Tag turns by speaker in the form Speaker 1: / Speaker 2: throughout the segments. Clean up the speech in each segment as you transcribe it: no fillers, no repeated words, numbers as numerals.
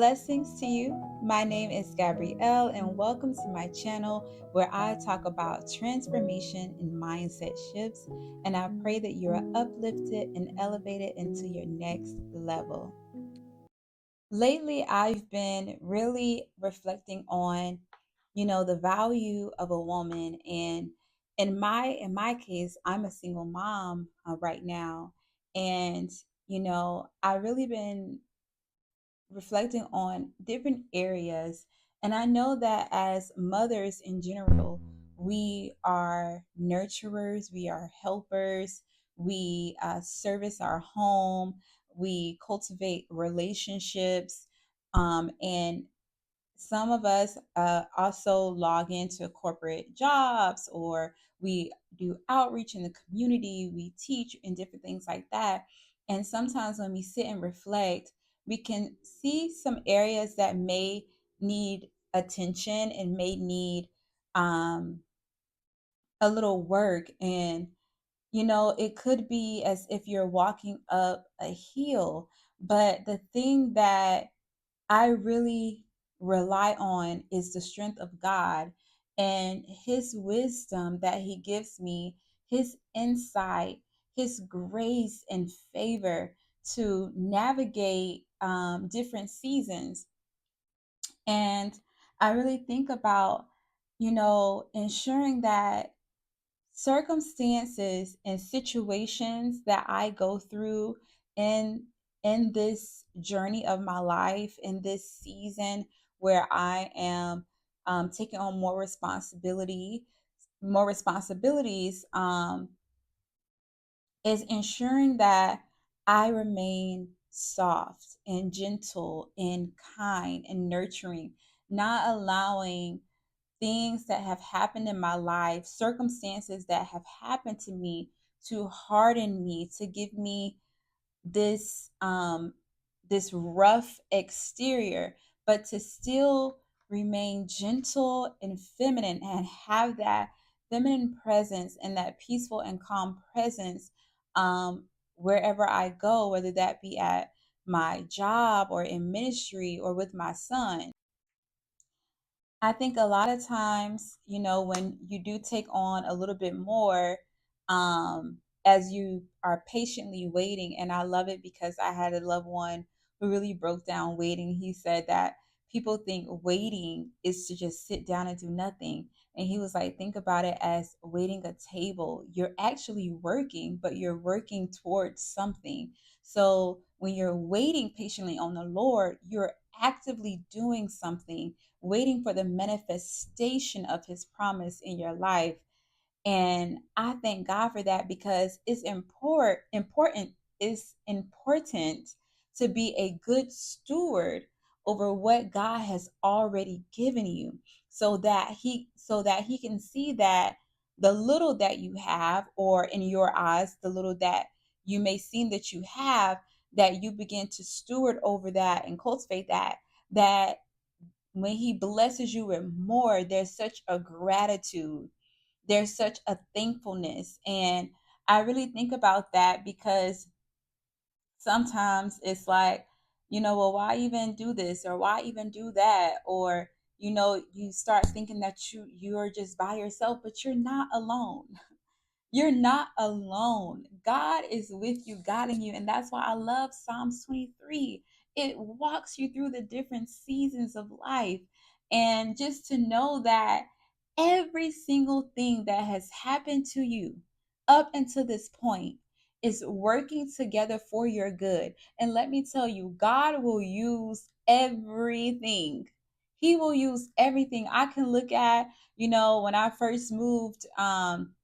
Speaker 1: Blessings to you. My name is Gabrielle, and welcome to my channel where I talk about transformation and mindset shifts. And I pray that you are uplifted and elevated into your next level. Lately, I've been really reflecting on, the value of a woman. And in my case, I'm a single mom right now. And, I really been reflecting on different areas. And I know that as mothers in general, we are nurturers, we are helpers, we service our home, we cultivate relationships. And some of us also log into corporate jobs, or we do outreach in the community, we teach and different things like that. And sometimes when we sit and reflect, we can see some areas that may need attention and may need um, a little work. And it could be as if you're walking up a hill, but the thing that I really rely on is the strength of God and His wisdom that He gives me, His insight, His grace and favor to navigate different seasons. And I really think about, ensuring that circumstances and situations that I go through in this journey of my life, in this season where I am taking on more responsibilities, is ensuring that I remain soft and gentle and kind and nurturing, not allowing things that have happened in my life, circumstances that have happened to me, to harden me, to give me this rough exterior, but to still remain gentle and feminine and have that feminine presence and that peaceful and calm presence wherever I go, whether that be at my job or in ministry or with my son. I think a lot of times, when you do take on a little bit more, as you are patiently waiting, and I love it because I had a loved one who really broke down waiting. He said that people think waiting is to just sit down and do nothing. And he was like, think about it as waiting a table. You're actually working, but you're working towards something. So when you're waiting patiently on the Lord, you're actively doing something, waiting for the manifestation of his promise in your life. And I thank God for that because it's important to be a good steward over what God has already given you, so that he can see that the little that you have, or in your eyes the little that you may seem that you have, that you begin to steward over that and cultivate that when he blesses you with more, there's such a gratitude, there's such a thankfulness. And I really think about that because sometimes it's like, well, why even do this, or why even do that? Or you start thinking that you're just by yourself, but you're not alone. You're not alone. God is with you, guiding you. And that's why I love Psalms 23. It walks you through the different seasons of life. And just to know that every single thing that has happened to you up until this point is working together for your good. And let me tell you, God will use everything. He will use everything. I can look at, when I first moved, from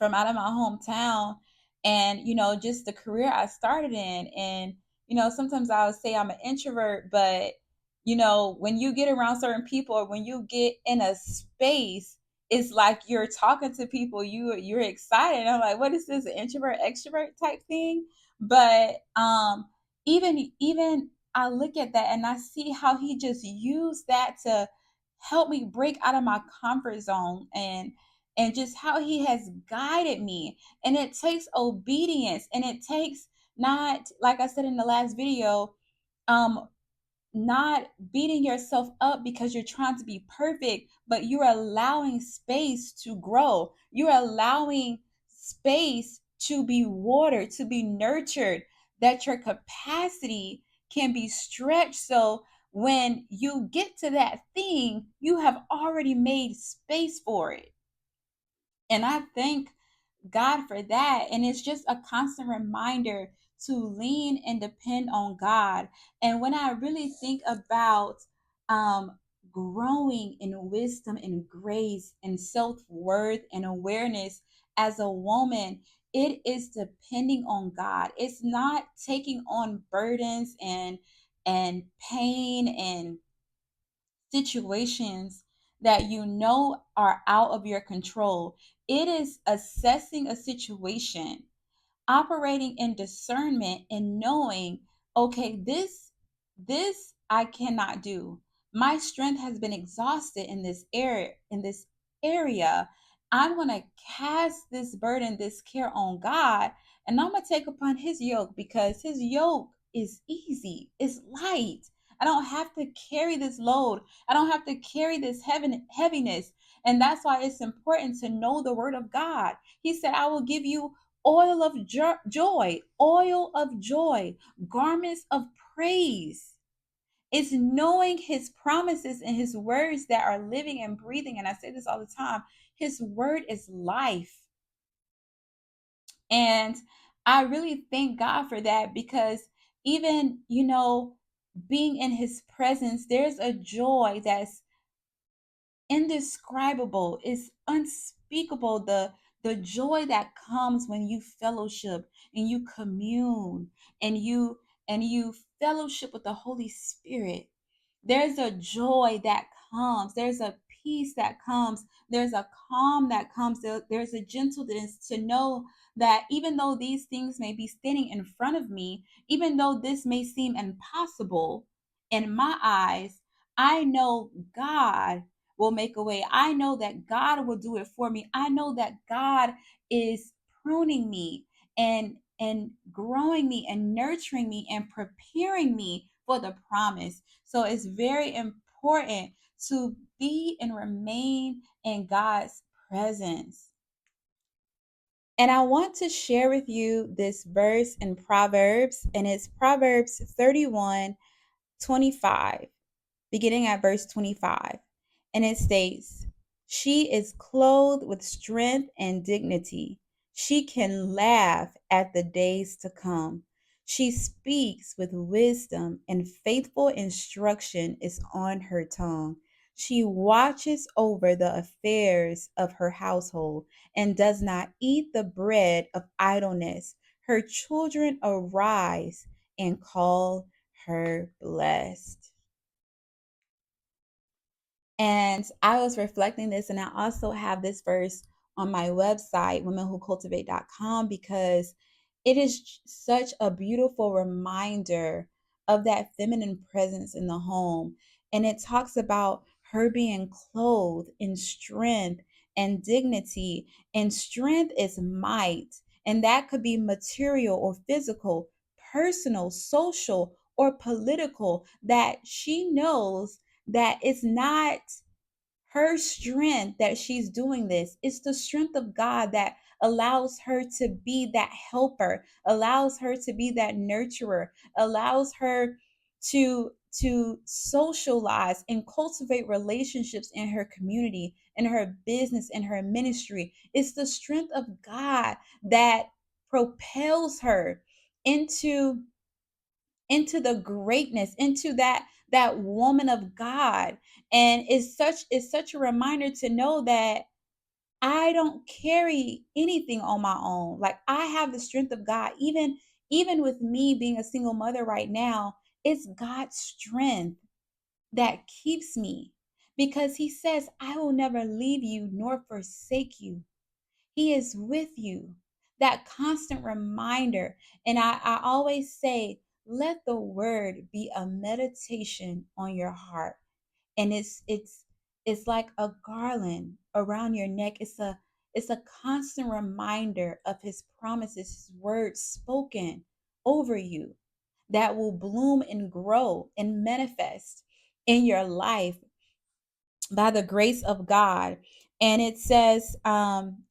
Speaker 1: out of my hometown, and just the career I started in. And sometimes I would say I'm an introvert, but when you get around certain people, or when you get in a space, it's like you're talking to people, you're excited. I'm like, what is this, an introvert extrovert type thing? But even I look at that and I see how he just used that to help me break out of my comfort zone, and just how he has guided me. And it takes obedience, and it takes, not like I said in the last video, um not beating yourself up because you're trying to be perfect, but you're allowing space to grow. You're allowing space to be watered, to be nurtured, that your capacity can be stretched. So when you get to that thing, you have already made space for it. And I thank God for that. And it's just a constant reminder to lean and depend on God. And when I really think about um, growing in wisdom and grace and self worth and awareness as a woman, it is depending on God. It's not taking on burdens and pain and situations that you know are out of your control. It is assessing a situation, operating in discernment and knowing, okay, this I cannot do. My strength has been exhausted in this area. I'm going to cast this burden, this care on God, and I'm going to take upon his yoke, because his yoke is easy, it's light. I don't have to carry this load. I don't have to carry this heaviness. And that's why it's important to know the word of God. He said, I will give you oil of joy, oil of joy, garments of praise. It's knowing his promises and his words that are living and breathing. And I say this all the time, his word is life. And I really thank God for that, because even, being in his presence, there's a joy that's indescribable, it's unspeakable, the joy that comes when you fellowship and you commune and you fellowship with the Holy Spirit. There's a joy that comes, there's a peace that comes, there's a calm that comes, there's a gentleness to know that even though these things may be standing in front of me, even though this may seem impossible in my eyes, I know God will make a way. I know that God will do it for me. I know that God is pruning me and growing me and nurturing me and preparing me for the promise. So it's very important to be and remain in God's presence. And I want to share with you this verse in Proverbs, and it's Proverbs 31:25, beginning at verse 25. And it states, she is clothed with strength and dignity. She can laugh at the days to come. She speaks with wisdom, and faithful instruction is on her tongue. She watches over the affairs of her household and does not eat the bread of idleness. Her children arise and call her blessed. And I was reflecting this, and I also have this verse on my website, womenwhocultivate.com, because it is such a beautiful reminder of that feminine presence in the home. And it talks about her being clothed in strength and dignity. And strength is might, and that could be material or physical, personal, social, or political, that she knows that it's not her strength that she's doing this. It's the strength of God that allows her to be that helper, allows her to be that nurturer, allows her to socialize and cultivate relationships in her community, in her business, in her ministry. It's the strength of God that propels her into the greatness, into that woman of God. And it's such a reminder to know that I don't carry anything on my own. Like, I have the strength of God. Even with me being a single mother right now, it's God's strength that keeps me, because he says, I will never leave you nor forsake you. He is with you. That constant reminder. And I always say, let the word be a meditation on your heart. And it's like a garland around your neck. It's a constant reminder of his promises, his words spoken over you. that will bloom and grow and manifest in your life by the grace of God. And it says,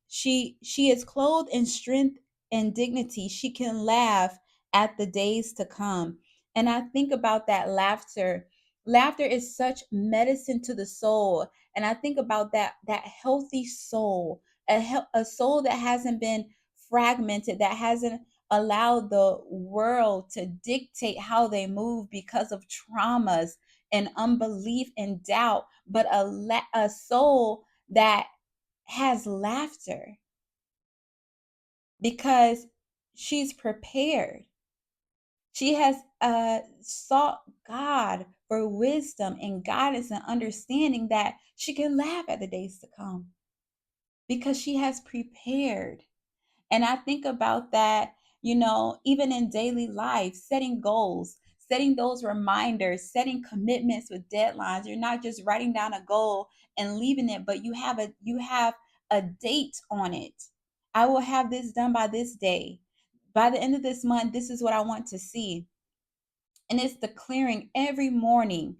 Speaker 1: she is clothed in strength and dignity. She can laugh at the days to come. And I think about that laughter. Laughter is such medicine to the soul. And I think about that healthy soul, a soul that hasn't been fragmented, that hasn't allowed the world to dictate how they move because of traumas and unbelief and doubt, but a soul that has laughter because she's prepared. She has sought God for wisdom and guidance and understanding that she can laugh at the days to come because she has prepared. And I think about that, even in daily life, setting goals, setting those reminders, setting commitments with deadlines. You're not just writing down a goal and leaving it, but you have a date on it. I will have this done by this day. By the end of this month, this is what I want to see. And it's declaring every morning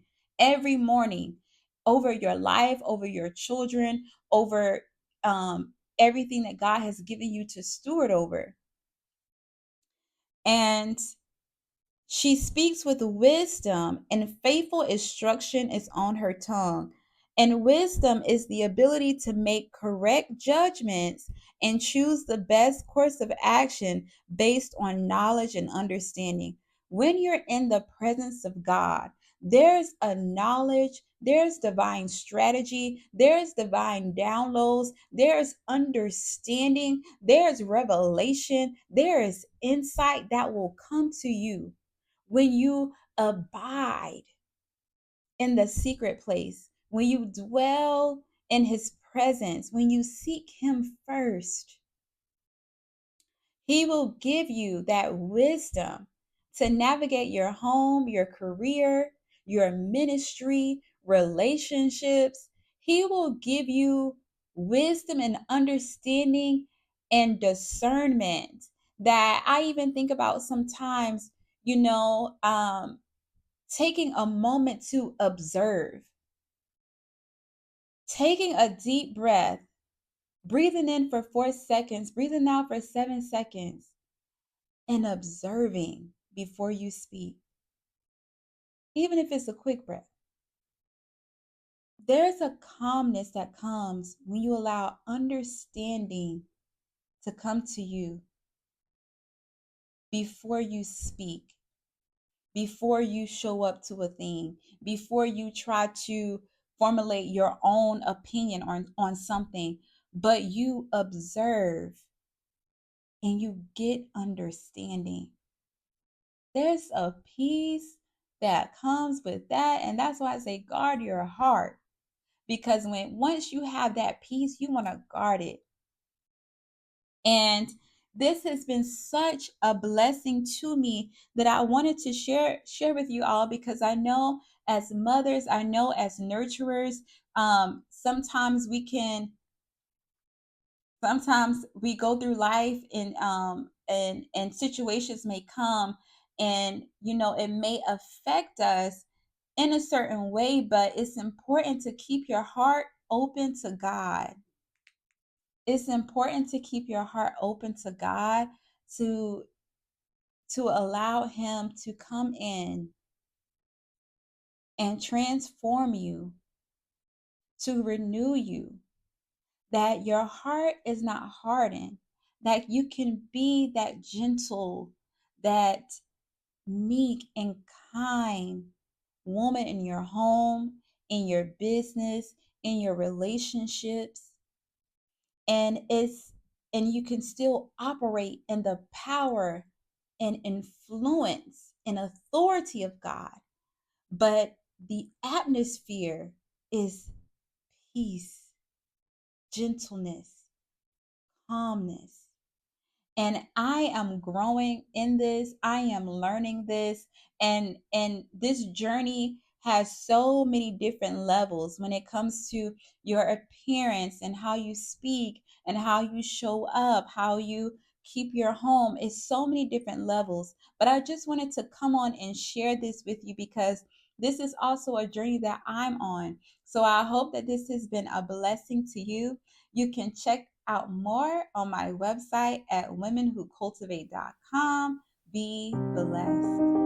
Speaker 1: over your life, over your children, over everything that God has given you to steward over. And she speaks with wisdom, and faithful instruction is on her tongue. And wisdom is the ability to make correct judgments and choose the best course of action based on knowledge and understanding. When you're in the presence of God, there's a knowledge, there's divine strategy, there's divine downloads, there's understanding, there's revelation, there is insight that will come to you when you abide in the secret place, when you dwell in his presence, when you seek him first. He will give you that wisdom to navigate your home, your career, your ministry, relationships. He will give you wisdom and understanding and discernment that I even think about sometimes, taking a moment to observe, taking a deep breath, breathing in for 4 seconds, breathing out for 7 seconds, and observing before you speak, even if it's a quick breath. There's a calmness that comes when you allow understanding to come to you before you speak, before you show up to a thing, before you try to formulate your own opinion on something, but you observe and you get understanding. There's a peace that comes with that. And that's why I say guard your heart. Because once you have that peace, you want to guard it. And this has been such a blessing to me that I wanted to share with you all, because I know as mothers, I know as nurturers, sometimes we go through life and situations may come, and it may affect us in a certain way, but it's important to keep your heart open to God. It's important to keep your heart open to God, to allow him to come in and transform you, to renew you, that your heart is not hardened, that you can be that gentle, that meek and kind woman in your home, in your business, in your relationships. And you can still operate in the power and influence and authority of God, but the atmosphere is peace, gentleness, calmness. And I am growing in this. I am learning this, and this journey has so many different levels when it comes to your appearance and how you speak and how you show up, how you keep your home. It's so many different levels. But I just wanted to come on and share this with you because this is also a journey that I'm on. So I hope that this has been a blessing to you. You can check out more on my website at womenwhocultivate.com. Be blessed.